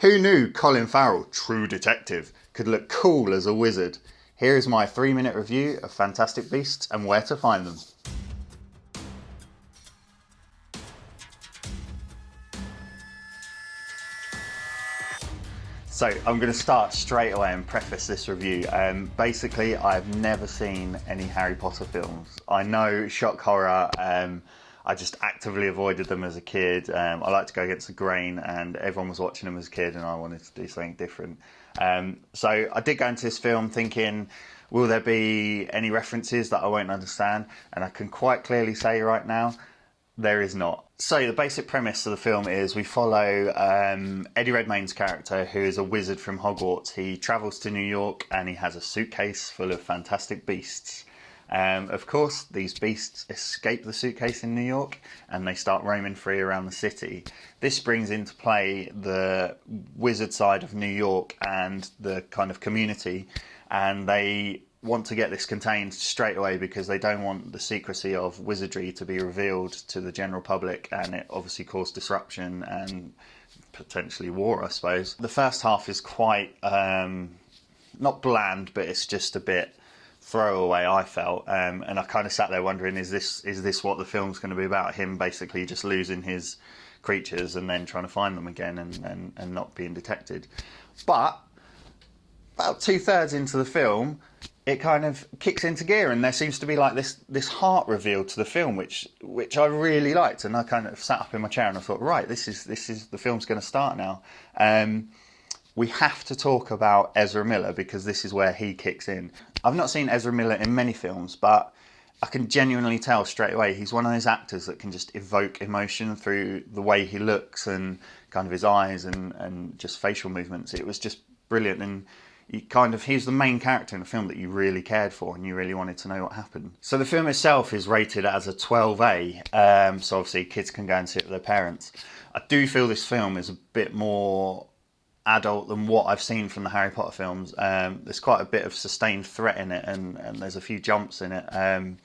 Who knew Colin Farrell, true detective, could look cool as a wizard? Here is my 3-minute review of Fantastic Beasts and where to find them. So I'm going to start straight away and preface this review. Basically, I've never seen any Harry Potter films. I know shock horror. I just actively avoided them as a kid. I like to go against the grain, and everyone was watching them as a kid, and I wanted to do something different. So I did go into this film thinking, will there be any references that I won't understand? And I can quite clearly say right now, there is not. So the basic premise of the film is we follow Eddie Redmayne's character, who is a wizard from Hogwarts. He travels to New York and he has a suitcase full of fantastic beasts. Of course, these beasts escape the suitcase in New York and they start roaming free around the city. This brings into play the wizard side of New York and the kind of community, and they want to get this contained straight away because they don't want the secrecy of wizardry to be revealed to the general public, and it obviously caused disruption and potentially war, I suppose. The first half is quite not bland, but it's just a bit throwaway, I felt, and I kind of sat there wondering, is this what the film's going to be about? Him basically just losing his creatures and then trying to find them again and not being detected. But about 2/3 into the film, it kind of kicks into gear, and there seems to be like this heart reveal to the film, which I really liked. And I kind of sat up in my chair and I thought, right, this is the film's going to start now. We have to talk about Ezra Miller because this is where he kicks in. I've not seen Ezra Miller in many films, but I can genuinely tell straight away he's one of those actors that can just evoke emotion through the way he looks and kind of his eyes and just facial movements. It was just brilliant, and he's the main character in the film that you really cared for and you really wanted to know what happened. So the film itself is rated as a 12A, so obviously kids can go and see it with their parents. I do feel this film is a bit more adult than what I've seen from the Harry Potter films. There's quite a bit of sustained threat in it, and there's a few jumps in it. And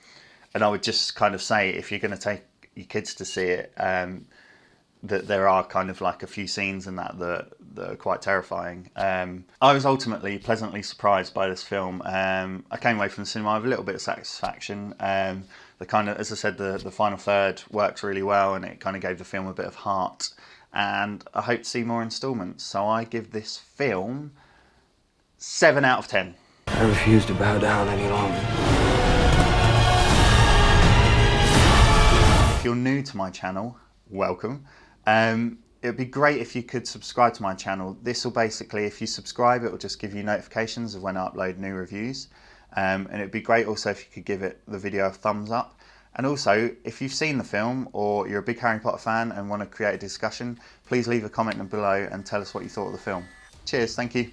I would just kind of say, if you're going to take your kids to see it, that there are kind of like a few scenes in that are quite terrifying. I was ultimately pleasantly surprised by this film. I came away from the cinema with a little bit of satisfaction. The kind of, as I said, the final third works really well, and it kind of gave the film a bit of heart. And I hope to see more instalments. So I give this film 7 out of 10. I refuse to bow down any longer. If you're new to my channel, welcome. It would be great if you could subscribe to my channel. This will basically, if you subscribe, it will just give you notifications of when I upload new reviews. And it would be great also if you could give the video a thumbs up. And also, if you've seen the film or you're a big Harry Potter fan and want to create a discussion, please leave a comment below and tell us what you thought of the film. Cheers, thank you.